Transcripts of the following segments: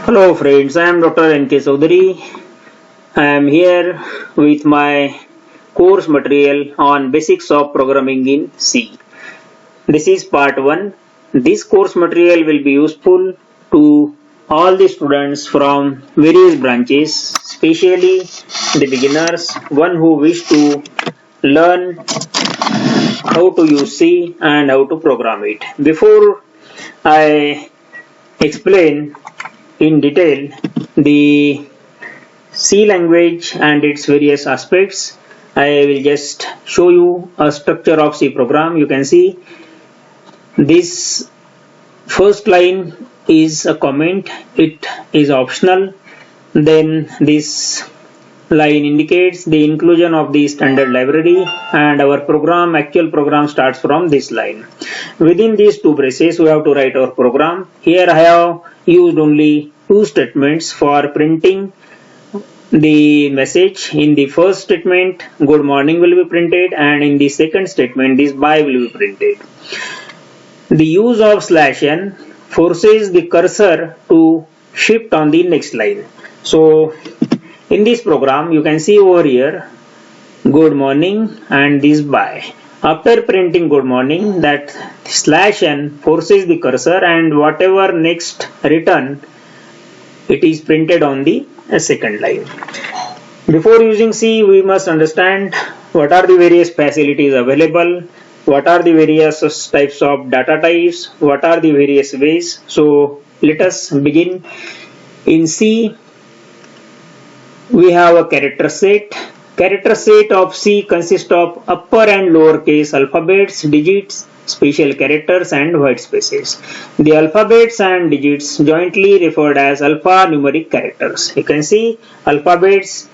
Hello friends, I am Dr. N.K. Chaudhary. I am here with my course material on basics of programming in C. This is part 1. This course material will be useful to all the students from various branches, especially the beginners, one who wish to learn how to use C and how to program it. Before I explain in detail the C language and its various aspects, I will just show you a structure of C program. You can see this first line is a comment, it is optional. Then this line indicates the inclusion of the standard library, and our actual program starts from this line. Within these two braces we have to write our program. Here I have used only two statements for printing the message. In the first statement good morning will be printed, and in the second statement this bye will be printed. The use of /n forces the cursor to shift on the next line. So in this program you can see over here good morning and this bye. After printing good morning, that /n forces the cursor, and whatever next return it is printed on the second line. Before using C, we must understand what are the various facilities available, what are the various types of data types, what are the various ways. So let us begin. In C we have a character set. Character set of C consists of upper and lower case alphabets, digits, special characters and white spaces. The alphabets and digits jointly referred as alphanumeric characters. You can see alphabets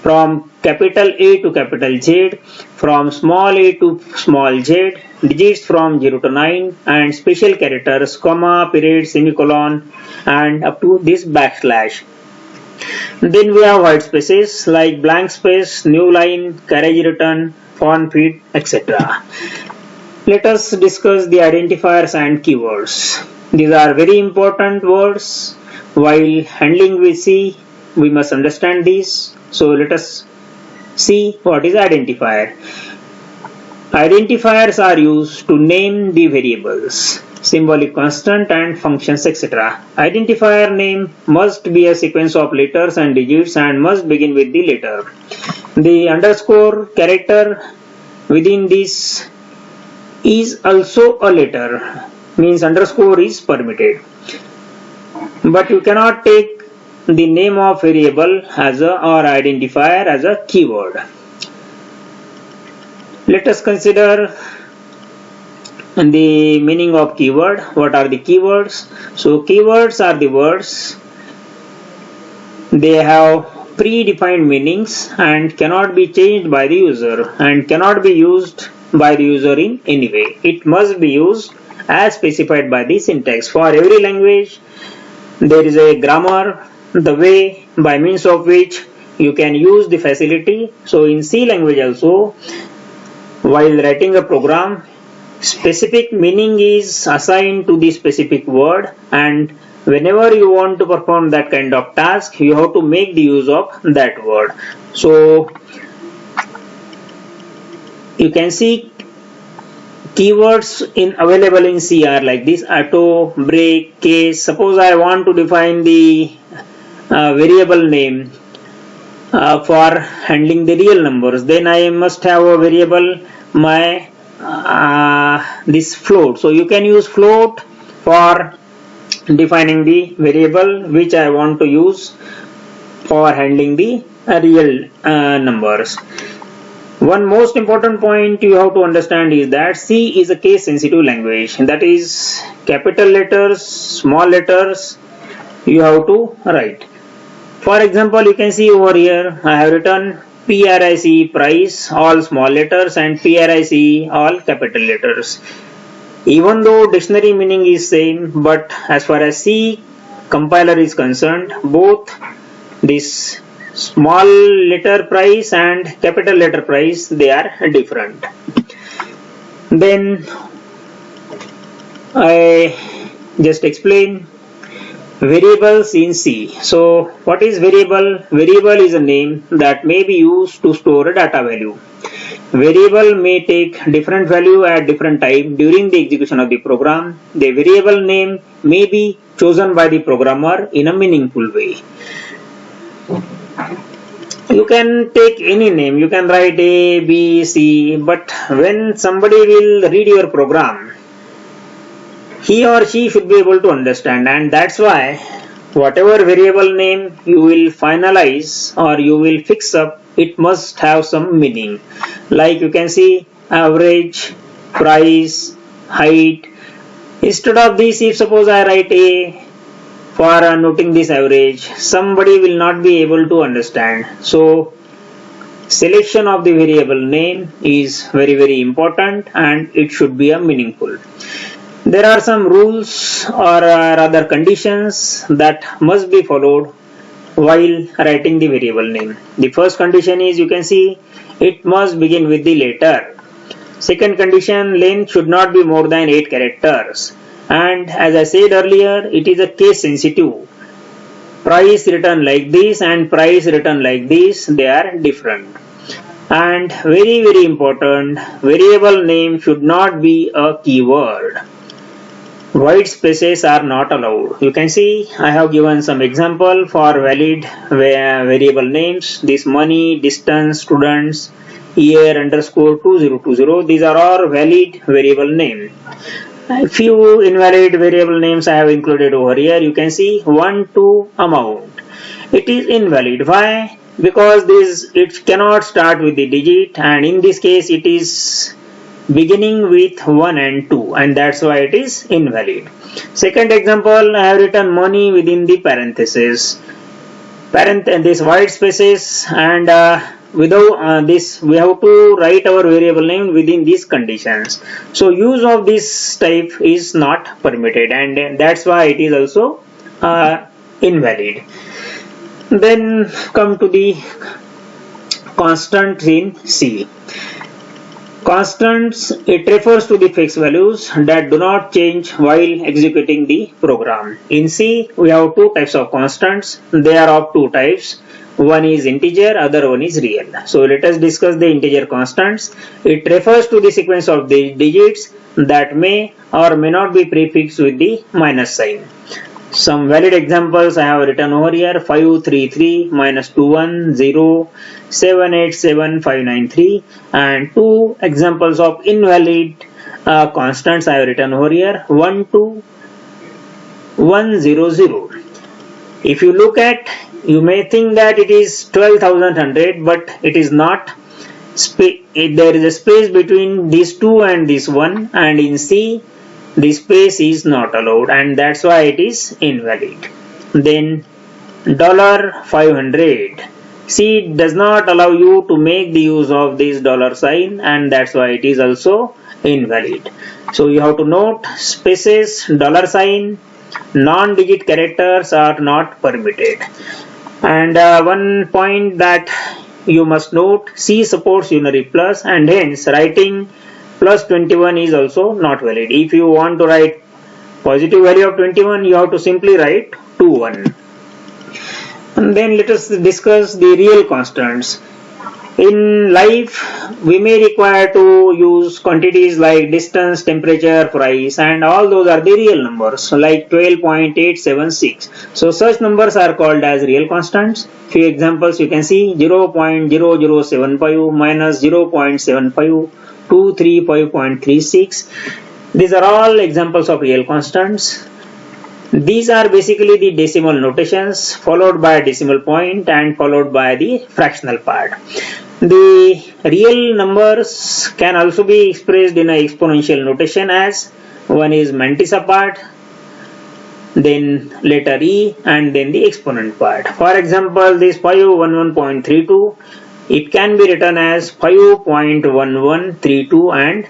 from capital A to capital Z, from small a to small z, digits from 0 to 9, and special characters, comma, period, semicolon, and up to this backslash. Then we have white spaces like blank space, new line, carriage return, font feed, etc. Let us discuss the identifiers and keywords. These are very important words. While handling with C, we must understand these. So let us see what is identifier. Identifiers are used to name the variables, symbolic constant and functions, etc. Identifier name must be a sequence of letters and digits and must begin with the letter. The underscore character within this is also a letter, means underscore is permitted. But you cannot take the name of variable as a or identifier as a keyword. Let us consider the meaning of keyword. What are the keywords? So keywords are the words. They have predefined meanings and cannot be changed by the user and cannot be used by the user in any way. It must be used as specified by the syntax. For every language there is a grammar, the way by means of which you can use the facility. So in C language also, while writing a program, specific meaning is assigned to the specific word, and whenever you want to perform that kind of task, you have to make the use of that word. So you can see keywords available in C are like this: auto, break, case. Suppose I want to define the variable name for handling the real numbers, then I must have a variable my this float. So you can use float for defining the variable which I want to use for handling the real numbers. One most important point you have to understand is that C is a case sensitive language, that is capital letters, small letters you have to write. For example, you can see over here I have written PRIC, price, all small letters, and PRIC, all capital letters. Even though dictionary meaning is same, but as far as C compiler is concerned, both this small letter price and capital letter price, they are different. Then I just explain Variables in C. So what is variable? Variable is a name that may be used to store a data value. Variable may take different value at different time during the execution of the program. The variable name may be chosen by the programmer in a meaningful way. You can take any name, you can write A, B, C, but when somebody will read your program, he or she should be able to understand, and that's why whatever variable name you will finalize or you will fix up, it must have some meaning. Like you can see average, price, height. Instead of this, if suppose I write A for noting this average, somebody will not be able to understand. So selection of the variable name is very important, and it should be a meaningful. There are some rules or rather conditions that must be followed while writing the variable name. The first condition is, you can see, it must begin with the letter. Second condition, length should not be more than 8 characters. And as I said earlier, it is a case sensitive. Price written like this and price written like this, they are different. And very important, variable name should not be a keyword. White spaces are not allowed. You can see I have given some example for valid variable names. This money, distance, students, year underscore 2020. These are all valid variable name. A few invalid variable names I have included over here. You can see 1 to amount. It is invalid. Why? Because it cannot start with the digit, and in this case it is beginning with 1 and 2, and that's why it is invalid. Second example, I have written money within the parenthesis. This white spaces, and without this we have to write our variable name within these conditions. So use of this type is not permitted, and that's why it is also invalid. Then come to the constants in C. Constants, it refers to the fixed values that do not change while executing the program. In C, we have two types of constants. They are of two types. One is integer, other one is real. So let us discuss the integer constants. It refers to the sequence of the digits that may or may not be prefixed with the minus sign. Some valid examples I have written over here: 533 minus 21 787 593, and two examples of invalid constants I have written over here: 12100. If you look at, you may think that it is 12,100, but it is not. There is a space between these two and this one, and in C the space is not allowed, and that's why it is invalid. Then $500. C does not allow you to make the use of this dollar sign, and that's why it is also invalid. So you have to note, spaces, dollar sign, non-digit characters are not permitted. And one point that you must note, C supports unary plus, and hence writing plus 21 is also not valid. If you want to write positive value of 21, you have to simply write 21. And then let us discuss the real constants. In life, we may require to use quantities like distance, temperature, price, and all those are the real numbers, like 12.876. So such numbers are called as real constants. Few examples you can see: 0.0075 minus 0.75, 235.36. These are all examples of real constants. These are basically the decimal notations, followed by a decimal point and followed by the fractional part. The real numbers can also be expressed in an exponential notation, as one is mantissa part, then letter E, and then the exponent part. For example, this 511.32, it can be written as 5.1132 and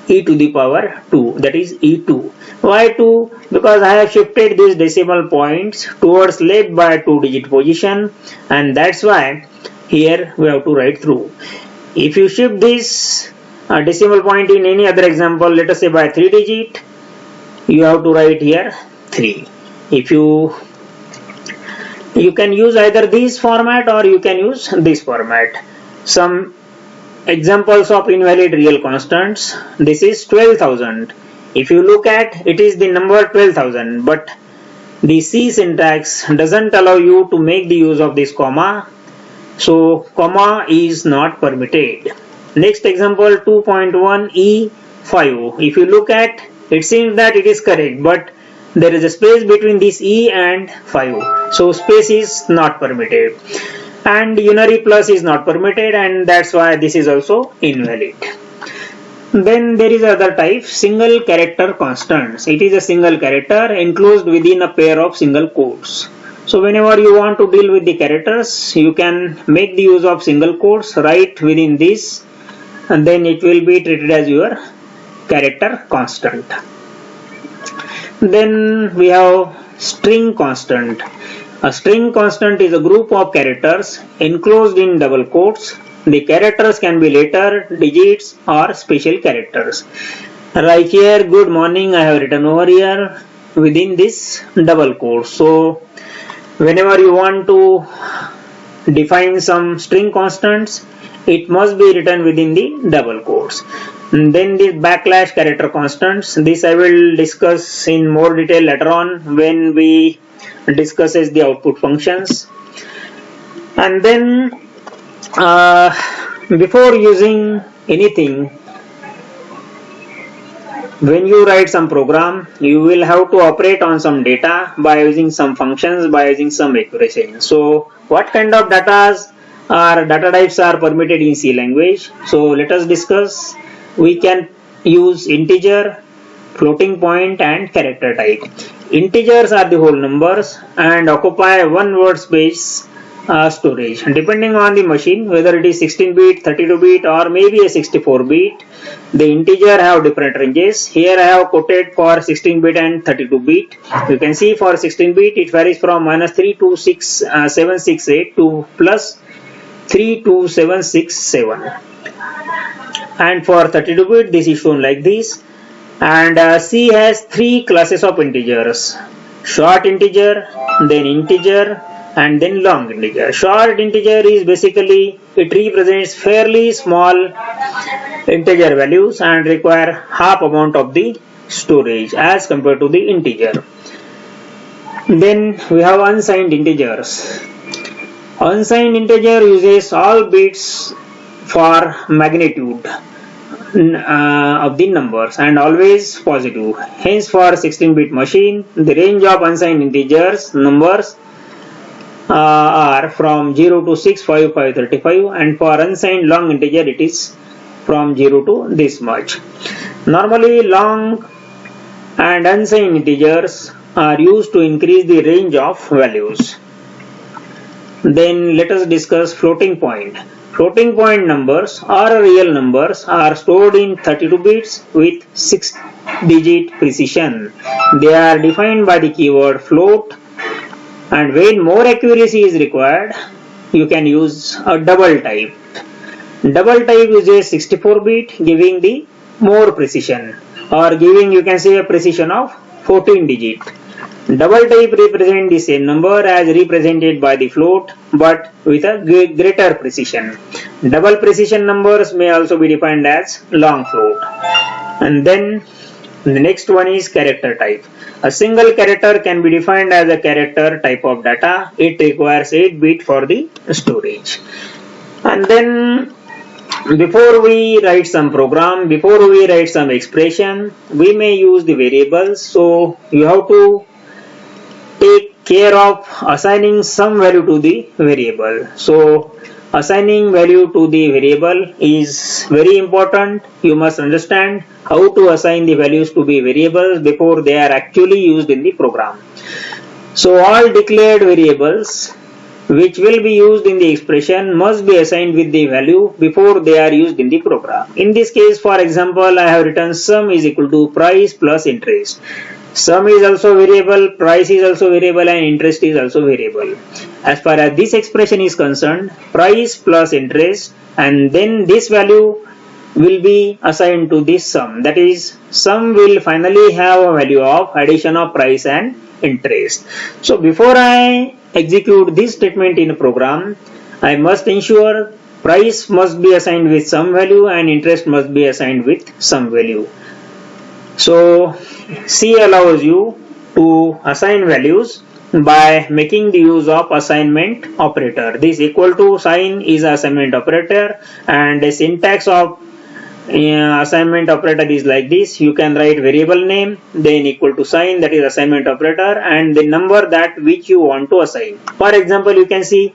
e to the power 2, that is E2. Why 2? Because I have shifted these decimal points towards left by 2-digit position, and that's why here we have to write through. If you shift this decimal point in any other example, let us say by 3 digit, you have to write here 3. If you You can use either this format or you can use this format. Some examples of invalid real constants. This is 12,000. If you look at, it is the number 12,000, but the C syntax doesn't allow you to make the use of this comma, so comma is not permitted. Next example, 2.1E5. If you look at, it seems that it is correct, but there is a space between this E and 5, so space is not permitted, and unary plus is not permitted, and that's why this is also invalid. Then there is other type, single character constants. It is a single character enclosed within a pair of single quotes. So whenever you want to deal with the characters, you can make the use of single quotes right within this, and then it will be treated as your character constant. Then we have string constant. A string constant is a group of characters enclosed in double quotes. The characters can be letter, digits, or special characters. Like here, good morning, I have written over here within this double quotes. So whenever you want to define some string constants, it must be written within the double quotes. And then the backslash character constants. This I will discuss in more detail later on when we discusses the output functions. And then before using anything, when you write some program, you will have to operate on some data by using some functions, by using some equations. So what kind of data types are permitted in C language? So let us discuss. We can use integer, floating point, and character type. Integers are the whole numbers and occupy one word space storage, depending on the machine, whether it is 16-bit, 32-bit, or maybe a 64-bit. The integer have different ranges. Here I have quoted for 16-bit and 32-bit. You can see for 16-bit it varies from -3 to 768 to +3 to 767. And for 32-bit this is shown like this. And C has three classes of integers: short integer, then integer, and then long integer. Short integer is basically, it represents fairly small integer values and require half amount of the storage as compared to the integer. Then we have unsigned integers. Unsigned integer uses all bits for magnitude of the numbers and always positive. Hence for 16-bit machine, the range of unsigned integers numbers are from 0 to 65535, and for unsigned long integer it is from 0 to this much. Normally long and unsigned integers are used to increase the range of values. Then let us discuss floating point. Floating point numbers or real numbers are stored in 32 bits with 6-digit precision. They are defined by the keyword float, and when more accuracy is required, you can use a double type. Double type uses 64-bit, giving the more precision, or giving, you can say, a precision of 14-digit. Double type represent the same number as represented by the float, but with a greater precision. Double precision numbers may also be defined as long float. And then the next one is character type. A single character can be defined as a character type of data. It requires 8-bit for the storage. And then before we write some program, before we write some expression, we may use the variables. So you have to take care of assigning some value to the variable. So assigning value to the variable is very important. You must understand how to assign the values to the variables before they are actually used in the program. So all declared variables which will be used in the expression must be assigned with the value before they are used in the program. In this case, for example, I have written sum is equal to price plus interest. Sum is also variable, price is also variable, and interest is also variable. As far as this expression is concerned, price plus interest, and then this value will be assigned to this sum. That is, sum will finally have a value of addition of price and interest. So before I execute this statement in a program, I must ensure price must be assigned with some value and interest must be assigned with some value. So C allows you to assign values by making the use of assignment operator. This equal to sign is assignment operator, and the syntax of assignment operator is like this. You can write variable name, then equal to sign, that is assignment operator, and the number that which you want to assign. For example, you can see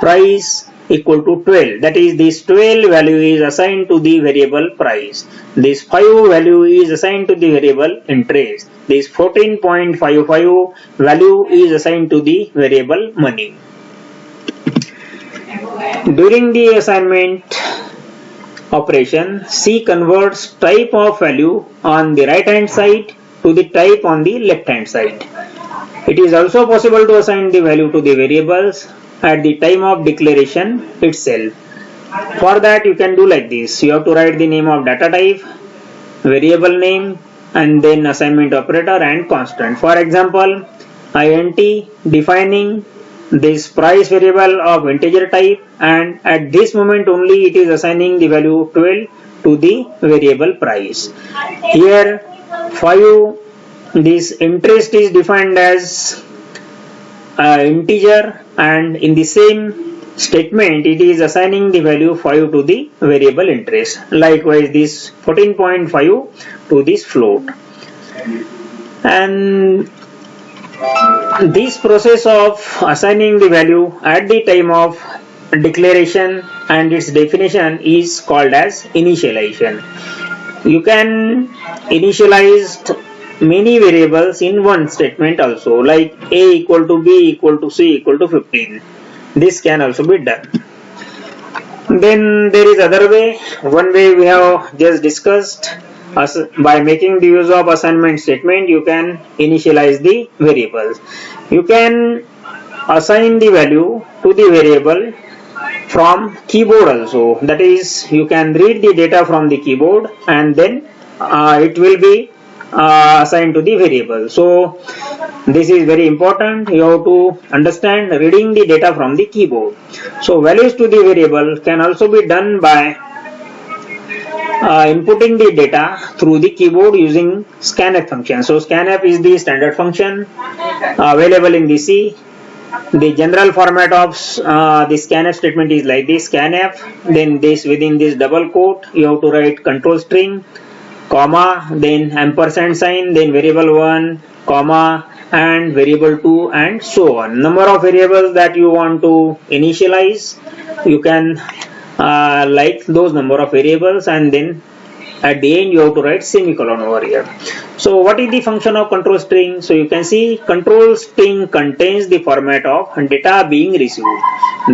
price equal to 12, that is this 12 value is assigned to the variable price. This 5 value is assigned to the variable interest. This 14.55 value is assigned to the variable money. During the assignment operation, C converts type of value on the right hand side to the type on the left hand side. It is also possible to assign the value to the variables at the time of declaration itself. For that you can do like this. You have to write the name of data type, variable name, and then assignment operator and constant. For example, int defining this price variable of integer type, and at this moment only it is assigning the value 12 to the variable price. Here 5, this interest is defined as integer, and in the same statement it is assigning the value 5 to the variable interest. Likewise this 14.5 to this float. And this process of assigning the value at the time of declaration and its definition is called as initialization. You can initialize many variables in one statement also, like a equal to b equal to c equal to 15. This can also be done. Then there is other way. One way we have just discussed. By making the use of assignment statement, you can initialize the variables. You can assign the value to the variable from keyboard also. That is, you can read the data from the keyboard and then it will be assigned to the variable. So this is very important. You have to understand reading the data from the keyboard. So values to the variable can also be done by inputting the data through the keyboard using scanf function. So scanf is the standard function available in the C. The general format of the scanf statement is like this: scanf, then this within this double quote you have to write control string, comma, then ampersand sign, then variable 1, comma, and variable 2, and so on. Number of variables that you want to initialize, you can like those number of variables, and then at the end you have to write semicolon over here. So what is the function of control string? So you can see control string contains the format of data being received,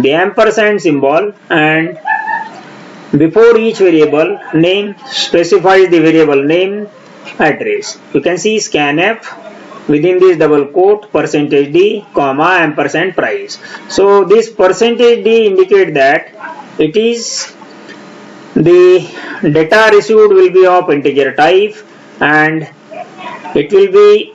the ampersand symbol, and before each variable name specifies the variable name address. You can see scanf within this double quote %d, comma, ampersand price. So this %d indicate that it is the data received will be of integer type and it will be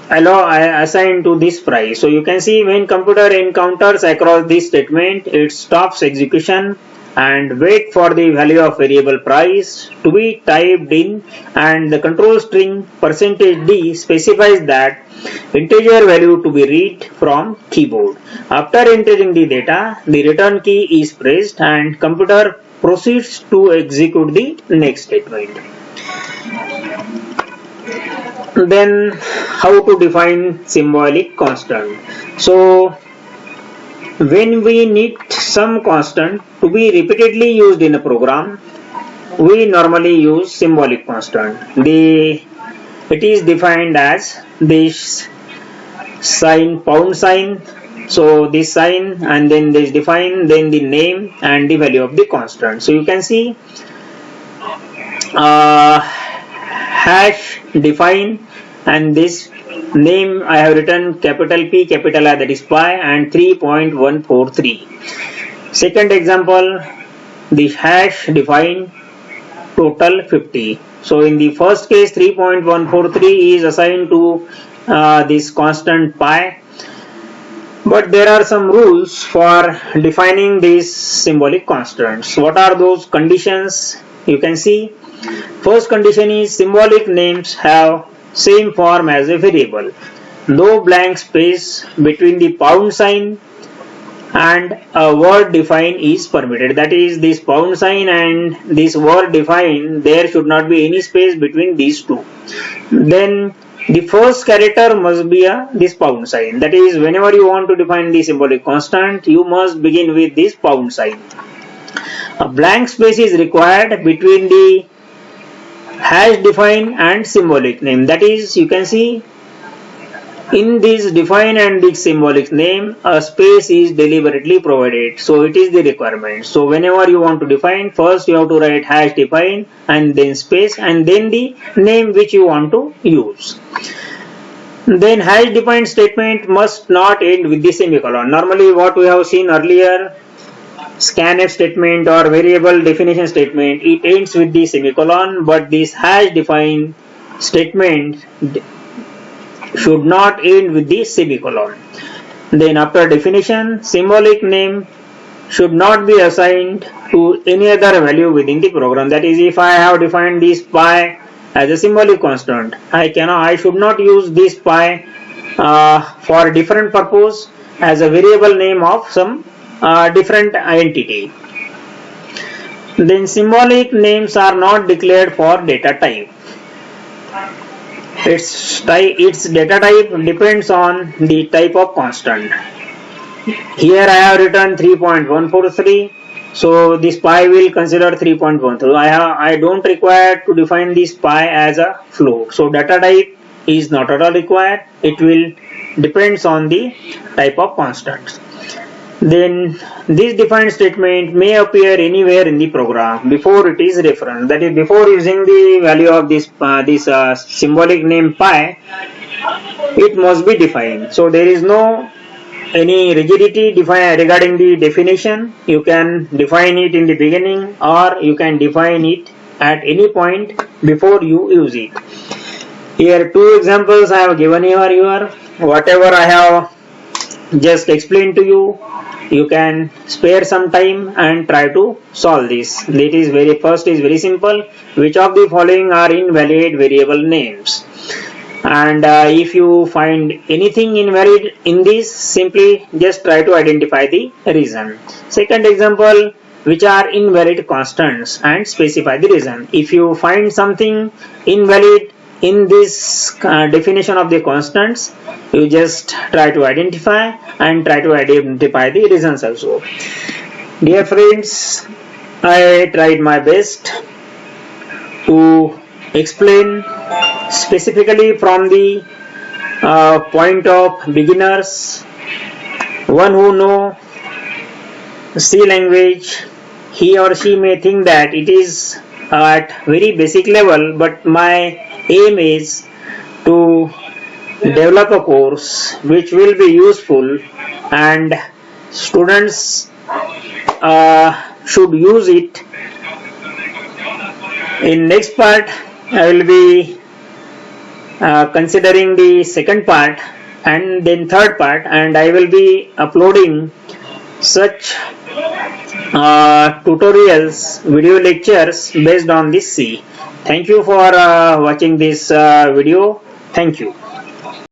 assigned to this price. So you can see when computer encounters across this statement, it stops execution and wait for the value of variable price to be typed in, and the control string %d specifies that integer value to be read from keyboard. After entering the data, the return key is pressed and computer proceeds to execute the next statement. Then how to define symbolic constant? So when we need some constant to be repeatedly used in a program, we normally use symbolic constant. It is defined as this sign, pound sign. So this sign, and then this define, then the name and the value of the constant. So you can see hash define, and this name I have written capital P capital I, that is pi, and 3.143. Second example, the hash define total 50. So in the first case 3.143 is assigned to this constant pi, But there are some rules for defining these symbolic constants. What are those conditions? You can see. First condition is symbolic names have same form as a variable. No blank space between the pound sign and a word define is permitted. That is, this pound sign and this word define, there should not be any space between these two. Then the first character must be this pound sign. That is, whenever you want to define the symbolic constant, you must begin with this pound sign. A blank space is required between the hash define and symbolic name. That is, you can see in this define and this symbolic name, a space is deliberately provided. So it is the requirement. So whenever you want to define, first you have to write hash define and then space and then the name which you want to use. Then hash defined statement must not end with the semicolon. Normally what we have seen earlier, scanf statement or variable definition statement, it ends with the semicolon, but this hash defined statement should not end with the semicolon. Then after definition, symbolic name should not be assigned to any other value within the program. That is, if I have defined this pi as a symbolic constant, I should not use this pi for a different purpose as a variable name of some different entity. Then symbolic names are not declared for data type. Its data type depends on the type of constant. Here I have written 3.143, so this pi will consider 3.13. I don't require to define this pi as a float, so data type is not at all required. It will depends on the type of constant. Then this defined statement may appear anywhere in the program before it is referenced. That is, before using the value of this symbolic name pi, it must be defined. So there is no any rigidity regarding the definition. You can define it in the beginning or you can define it at any point before you use it. Here two examples I have given here. Whatever I have just explained to you, you can spare some time and try to solve this. That is first is very simple. Which of the following are invalid variable names? And if you find anything invalid in this, simply just try to identify the reason. Second example, which are invalid constants, and specify the reason. If you find something invalid in this definition of the constants, you just try to identify and try to identify the reasons also. Dear friends, I tried my best to explain specifically from the point of beginners, one who know C language. He or she may think that it is at very basic level, but my aim is to develop a course which will be useful and students should use it. In next part I will be considering the second part and then third part, and I will be uploading such tutorials, video lectures based on this C. Thank you for watching this video. Thank you.